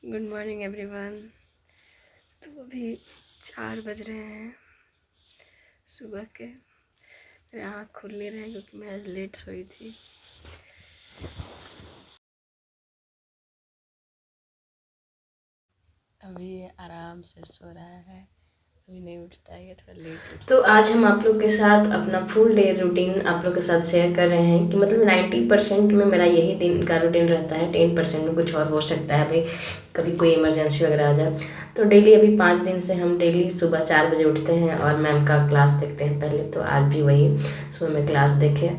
Good morning everyone. तो अभी 4 बज रहे हैं सुबह के। मेरे आँख खुल नहीं रहे क्योंकि मैं आज लेट सोई थी। अभी ये आराम से सो रहा है, अभी नहीं उठता है, ये थोड़ा लेट उठता है। तो आज हम आप लोग के साथ अपना फुल डे रूटीन आप लोग के साथ शेयर कर रहे हैं कि मतलब 90% में मेरा यही दिन का रूटीन रहता है, 10% में कुछ और हो सकता है। भाई कभी कोई इमरजेंसी वगैरह आ जाए तो डेली अभी 5 दिन से हम डेली सुबह 4 बजे उठते हैं और मैम का क्लास देखते हैं। पहले तो आज भी वही सुबह में क्लास देखे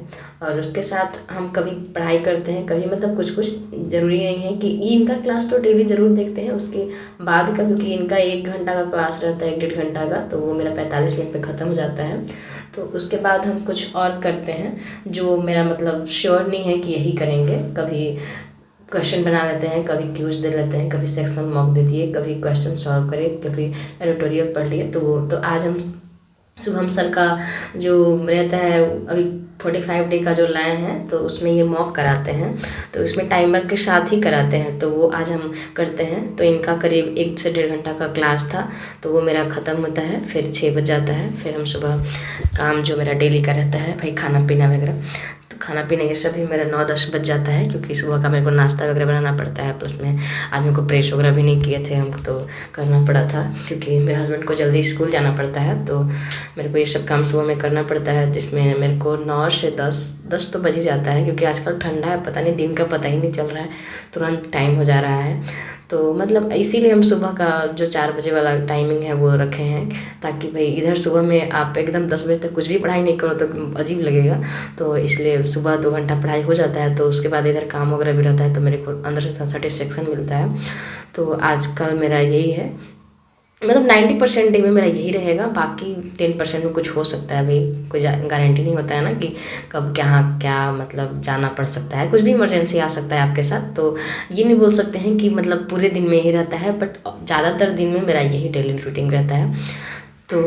और उसके साथ हम कभी पढ़ाई करते हैं, कभी मतलब कुछ कुछ ज़रूरी नहीं है कि इनका क्लास तो डेली ज़रूर देखते हैं। उसके बाद का क्योंकि इनका 1 घंटा का क्लास रहता है, 1-1.5 घंटा का, तो वो मेरा 45 मिनट पे ख़त्म हो जाता है। तो उसके बाद हम कुछ और करते हैं जो मेरा मतलब श्योर नहीं है कि यही करेंगे। कभी क्वेश्चन बना लेते हैं, कभी क्यूज दे लेते हैं, कभी सेक्शनल मॉक दे दिए, कभी क्वेश्चन सॉल्व करे, कभी एडिटोरियल पढ़ लिए। तो आज हम शुभम सर का जो रहता है अभी 45 डे का जो लाए हैं तो उसमें ये मॉक कराते हैं, तो इसमें टाइमर के साथ ही कराते हैं। तो वो आज हम करते हैं। तो इनका करीब 1 से 1.5 घंटा का क्लास था, तो वो मेरा ख़त्म होता है, फिर 6 बज जाता है। फिर हम सुबह काम जो मेरा डेली का रहता है, भाई खाना पीना वगैरह, तो खाना पीना ये सब भी मेरा 9-10 बज जाता है क्योंकि सुबह का मेरे को नाश्ता वगैरह बनाना पड़ता है। प्लस में आज मेरे को प्रेस वगैरह भी नहीं किए थे हमको, तो करना पड़ा था क्योंकि मेरे हस्बैंड को जल्दी स्कूल जाना पड़ता है। तो मेरे को ये सब काम सुबह में करना पड़ता है, जिसमें मेरे को 9 से 10 तो बज ही जाता है क्योंकि आजकल ठंडा है, पता नहीं दिन का पता ही नहीं चल रहा है, तुरंत टाइम हो जा रहा है। तो मतलब इसीलिए हम सुबह का जो 4 बजे वाला टाइमिंग है वो रखे हैं, ताकि भाई इधर सुबह में आप एकदम 10 बजे तक कुछ भी पढ़ाई नहीं करो तो अजीब लगेगा। तो इसलिए सुबह 2 घंटा पढ़ाई हो जाता है, तो उसके बाद इधर काम वगैरह भी रहता है, तो मेरे को अंदर से सेटिस्फेक्शन मिलता है। तो आजकल मेरा यही है, मतलब 90% डे में मेरा यही रहेगा। बाकी 10% में कुछ हो सकता है, भाई कोई गारंटी नहीं होता है ना कि कब क्या क्या मतलब जाना पड़ सकता है, कुछ भी इमरजेंसी आ सकता है आपके साथ। तो ये नहीं बोल सकते हैं कि मतलब पूरे दिन में ही रहता है, बट ज़्यादातर दिन में मेरा यही डेली रूटीन रहता है। तो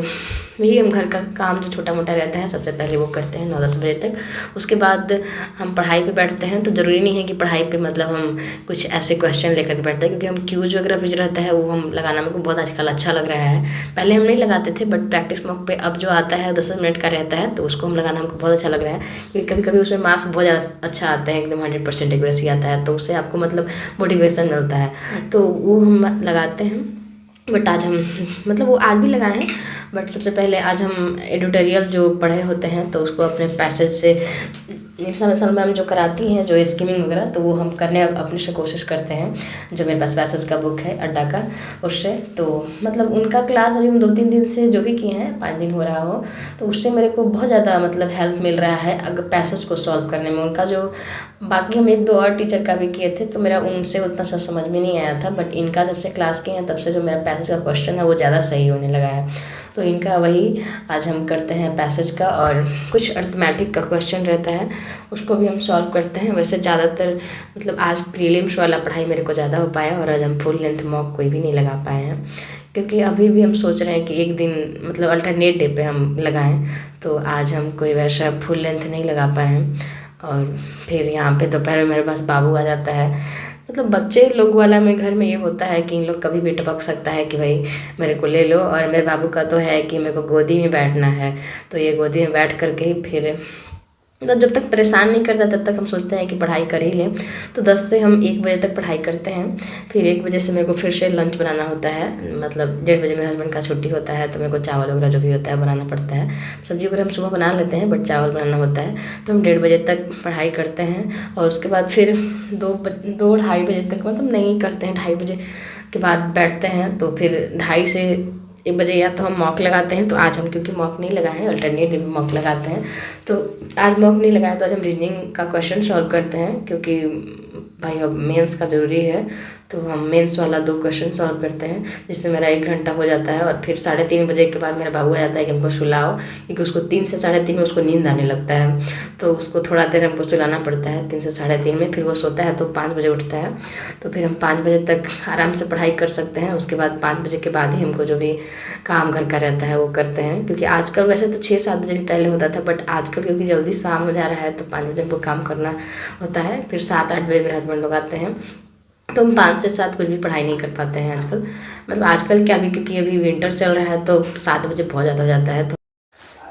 वही हम घर का काम जो छोटा मोटा रहता है सबसे पहले वो करते हैं 9-10 बजे तक। उसके बाद हम पढ़ाई पे बैठते हैं। तो ज़रूरी नहीं है कि पढ़ाई पे मतलब हम कुछ ऐसे क्वेश्चन लेकर के बैठते हैं, क्योंकि हम क्यूज वगैरह भी जो रहता है वो हम लगाना मेरे को बहुत आजकल अच्छा लग रहा है। पहले हम नहीं लगाते थे, बट प्रैक्टिस मॉक पे अब जो आता है 10 मिनट का रहता है, तो उसको हम लगाना हमको बहुत अच्छा लग रहा है, क्योंकि कभी कभी उसमें मार्क्स बहुत ज़्यादा अच्छा आते हैं, एकदम 100% एक्यूरेसी आता है, तो उससे आपको मतलब मोटिवेशन मिलता है, तो वो हम लगाते हैं। बट आज हम मतलब वो आज भी लगाए हैं, बट सबसे पहले आज हम एडिटोरियल जो पढ़े होते हैं तो उसको अपने पैसेज से मिसाल मैम जो कराती हैं जो स्कीमिंग वगैरह, तो वो हम करने अपने से कोशिश करते हैं। जो मेरे पास पैसेज का बुक है अड्डा का, उससे तो मतलब उनका क्लास अभी हम 2-3 दिन से जो भी किए हैं, 5 दिन हो रहा हो, तो उससे मेरे को बहुत ज़्यादा मतलब हेल्प मिल रहा है अगर पैसेज को सॉल्व करने में। उनका जो बाकी हम 1-2 और टीचर का भी किए थे तो मेरा उनसे उतना सा समझ में नहीं आया था, बट इनका जब से क्लास किए हैं तब से जो मेरा पैसेज का क्वेश्चन है वो ज़्यादा सही होने लगा है। तो इनका वही आज हम करते हैं पैसेज का, और कुछ अर्थमेटिक का क्वेश्चन रहता है उसको भी हम सॉल्व करते हैं। वैसे ज़्यादातर मतलब आज प्रीलिम्स वाला पढ़ाई मेरे को ज़्यादा हो पाया, और आज हम फुल लेंथ मॉक कोई भी नहीं लगा पाए हैं, क्योंकि अभी भी हम सोच रहे हैं कि एक दिन मतलब अल्टरनेट डे पे हम लगाएं। तो आज हम कोई वैसा फुल लेंथ नहीं लगा पाए हैं। और फिर यहाँ पे दोपहर में मेरे पास बाबू आ जाता है। मतलब बच्चे लोग वाला में घर में ये होता है कि इन लोग कभी भी टपक सकता है कि भाई मेरे को ले लो, और मेरे बाबू का तो है कि मेरे को गोदी में बैठना है, तो ये गोदी में बैठ करके ही फिर मतलब जब तक परेशान नहीं करता तब तक हम सोचते हैं कि पढ़ाई कर ही लें। तो 10 से हम 1 बजे तक पढ़ाई करते हैं, फिर 1 बजे से मेरे को फिर से लंच बनाना होता है। मतलब 1:30 बजे मेरे हस्बैंड का छुट्टी होता है, तो मेरे को चावल वगैरह जो भी होता है बनाना पड़ता है। सब्जी वगैरह हम सुबह बना लेते हैं, बट चावल बनाना होता है, तो हम 1:30 बजे तक पढ़ाई करते हैं। और उसके बाद फिर 2-2:30 बजे तक मतलब नहीं करते हैं, 2:30 बजे के बाद बैठते हैं। तो फिर 2:30 से 1 बजे या तो हम मॉक लगाते हैं। तो आज हम क्योंकि मॉक नहीं लगाए हैं, अल्टरनेट डे में मॉक लगाते हैं, तो आज मॉक नहीं लगाया तो आज हम रीजनिंग का क्वेश्चन सॉल्व करते हैं, क्योंकि भाई अब मेंस का ज़रूरी है। तो हम मेंस वाला 2 क्वेश्चन सॉल्व करते हैं, जिससे मेरा 1 घंटा हो जाता है। और फिर 3:30 बजे के बाद मेरा बाबू आ जाता है कि हमको सुलाओ, क्योंकि उसको 3 से 3:30 में उसको नींद आने लगता है, तो उसको थोड़ा देर हमको सुलाना पड़ता है 3 से 3:30 में। फिर वो सोता है तो 5 बजे उठता है, तो फिर हम 5 बजे तक आराम से पढ़ाई कर सकते हैं। उसके बाद 5 बजे के बाद ही हमको जो भी काम घर का रहता है वो करते हैं, क्योंकि आजकल वैसे तो 6-7 बजे भी पहले होता था, बट आजकल क्योंकि जल्दी शाम हो जा रहा है तो 5 बजे हमको काम करना होता है। फिर 7-8 बजे मेरे हस्बैंड लोग आते हैं, तो हम 5 से 7 कुछ भी पढ़ाई नहीं कर पाते हैं आजकल। मतलब आजकल क्या, अभी क्योंकि अभी विंटर चल रहा है तो 7 बजे बहुत ज़्यादा हो जाता है।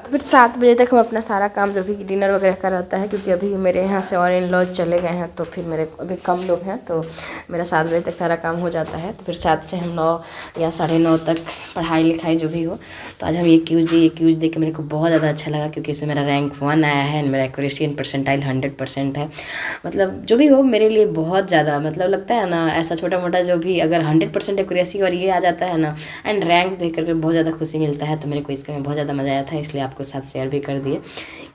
तो फिर 7 बजे तक हम अपना सारा काम जो भी डिनर वगैरह का रहता है, क्योंकि अभी मेरे यहाँ से और इन लॉज चले गए हैं तो फिर मेरे अभी कम लोग हैं, तो मेरा 7 बजे तक सारा काम हो जाता है। तो फिर 7 से हम 9 या 9:30 तक पढ़ाई लिखाई जो भी हो। तो आज हम ये क्यूज़ दे के मेरे को बहुत ज़्यादा अच्छा लगा, क्योंकि इसमें मेरा रैंक 1 आया है, मेरा एक्यूरेसी इन परसेंटाइल 100% है। मतलब जो भी हो मेरे लिए बहुत ज़्यादा मतलब लगता है ना, ऐसा छोटा मोटा जो भी अगर 100% एक्यूरेसी और ये आ जाता है ना, एंड रैंक देख करके बहुत ज़्यादा खुशी मिलता है। तो मेरे को इसका बहुत ज़्यादा मज़ा आया था, इसलिए आपको साथ शेयर भी कर दिए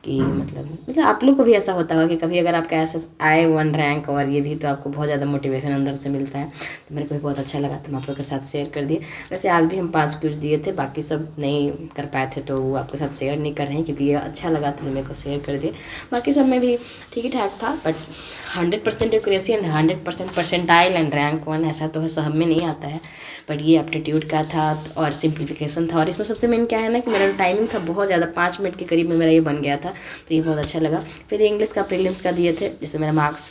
कि मतलब आप लोग को भी ऐसा होता होगा कि कभी अगर आपका ऐसा आए 1 रैंक और ये भी, तो आपको बहुत ज़्यादा मोटिवेशन अंदर से मिलता है। तो मेरे को भी बहुत अच्छा लगा, तो मैं आप लोग के साथ शेयर कर दिए। वैसे आज भी हम 5 क्विज दिए थे, बाकी सब नहीं कर पाए थे तो वो आपके साथ शेयर नहीं कर रहे हैं, क्योंकि ये अच्छा लगा तो मेरे को शेयर कर दिए। बाकी सब में भी ठीक ही ठाक था, but 100% accuracy and 100% percentile and rank 1 ऐसा तो है सब में नहीं आता है। बट ये एप्टीट्यूड का था और सिंप्लीफिकेशन था, और इसमें सबसे मेन क्या है ना कि मेरा टाइमिंग था बहुत ज़्यादा, 5 मिनट के करीब में मेरा ये बन गया था, तो ये बहुत अच्छा लगा। फिर इंग्लिश का प्रीलिम्स का दिए थे, जिसमें मेरा मार्क्स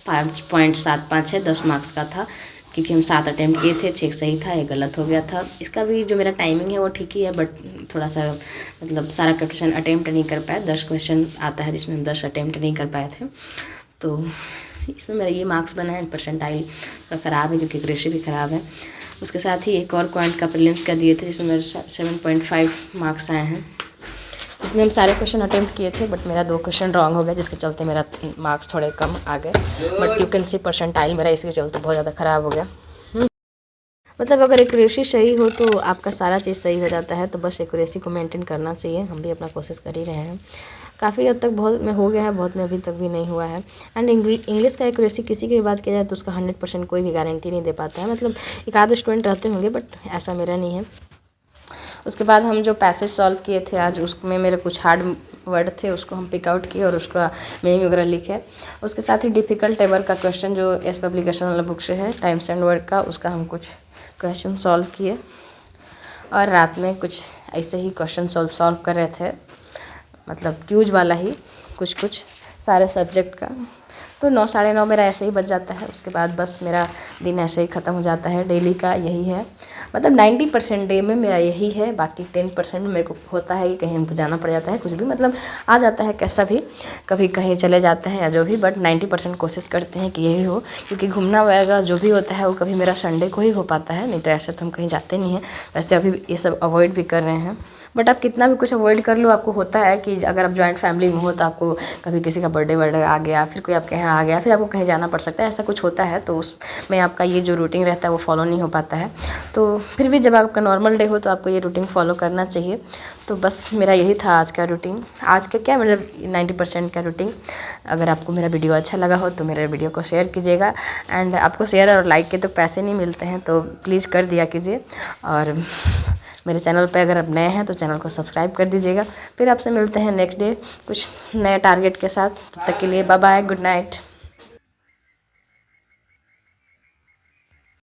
5.75 है, 10 मार्क्स का था, क्योंकि हम 7 अटैम्प्ट किए थे, 6 सही था, एक गलत हो गया था। इसका भी जो मेरा टाइमिंग है वो ठीक ही है, बट थोड़ा सा मतलब सारा क्वेश्चन अटैम्प्ट नहीं कर पाए। 10 क्वेश्चन आता है जिसमें हम 10 अटैम्प्ट नहीं कर पाए थे, तो इसमें मेरा ये मार्क्स बना है। परसेंटाइल थोड़ा ख़राब है, क्योंकि एक्यूरेसी भी ख़राब है। उसके साथ ही एक और क्वांट का प्रीलिम्स का दिए थे, जिसमें मेरे 7.5 मार्क्स आए हैं। इसमें हम सारे क्वेश्चन अटेम्प्ट किए थे, बट मेरा 2 क्वेश्चन रॉन्ग हो गया, जिसके चलते मेरा मार्क्स थोड़े कम आ गए। But you can see percentile मेरा इसके चलते बहुत ज़्यादा ख़राब हो गया। मतलब अगर एक्यूरेसी सही हो तो आपका सारा चीज़ सही हो जाता है, तो बस एक्यूरेसी को मेंटेन करना चाहिए। हम भी अपना कोशिश कर ही रहे हैं, काफ़ी हद तक बहुत में हो गया है, बहुत में अभी तक भी नहीं हुआ है। एंड इंग्लिश का एक्यूरेसी किसी की भी बात किया जाए तो उसका 100% कोई भी गारंटी नहीं दे पाता है। मतलब एक आध स्टूडेंट रहते होंगे, बट ऐसा मेरा नहीं है। उसके बाद हम जो पैसेज सॉल्व किए थे आज, उसमें मेरे कुछ हार्ड वर्ड थे, उसको हम पिक आउट किए और उसका मीनिंग वगैरह लिखे। उसके साथ ही डिफ़िकल्ट टेबर का क्वेश्चन जो एस पब्लिकेशन वाला बुक से है, टाइम्स एंड वर्ड का, उसका हम कुछ क्वेश्चन सॉल्व किए। और रात में कुछ ऐसे ही क्वेश्चन सॉल्व कर रहे थे, मतलब क्यूज वाला ही कुछ सारे सब्जेक्ट का। तो 9 साढ़े 9 मेरा ऐसे ही बच जाता है। उसके बाद बस मेरा दिन ऐसे ही ख़त्म हो जाता है। डेली का यही है, मतलब 90% डे में मेरा यही है। बाकी 10% मेरे को होता है कि कहीं हमको जाना पड़ जाता है, कुछ भी मतलब आ जाता है कैसा भी, कभी कहीं चले जाते हैं या जो भी, बट 90% कोशिश करते हैं कि यही हो, क्योंकि घूमना वगैरह जो भी होता है वो कभी मेरा संडे को ही हो पाता है, नहीं तो ऐसे तो हम कहीं जाते नहीं हैं। वैसे अभी ये सब अवॉइड भी कर रहे हैं, बट आप कितना भी कुछ अवॉइड कर लो, आपको होता है कि अगर आप जॉइंट फैमिली में हो तो आपको कभी किसी का बर्थडे आ गया, फिर कोई आपके यहाँ आ गया, फिर आपको कहीं जाना पड़ सकता है, ऐसा कुछ होता है, तो उसमें आपका ये जो रूटीन रहता है वो फॉलो नहीं हो पाता है। तो फिर भी जब आपका नॉर्मल डे हो तो आपको ये रूटीन फॉलो करना चाहिए। तो बस मेरा यही था आज का रूटीन, आज का क्या मतलब 90% का रूटीन। अगर आपको मेरा वीडियो अच्छा लगा हो तो मेरे वीडियो को शेयर कीजिएगा। एंड आपको शेयर और लाइक के तो पैसे नहीं मिलते हैं, तो प्लीज़ कर दिया कीजिए। और मेरे चैनल पे अगर आप नए हैं तो चैनल को सब्सक्राइब कर दीजिएगा। फिर आपसे मिलते हैं नेक्स्ट डे कुछ नए टारगेट के साथ। तब तक के लिए बाय बाय, गुड नाइट।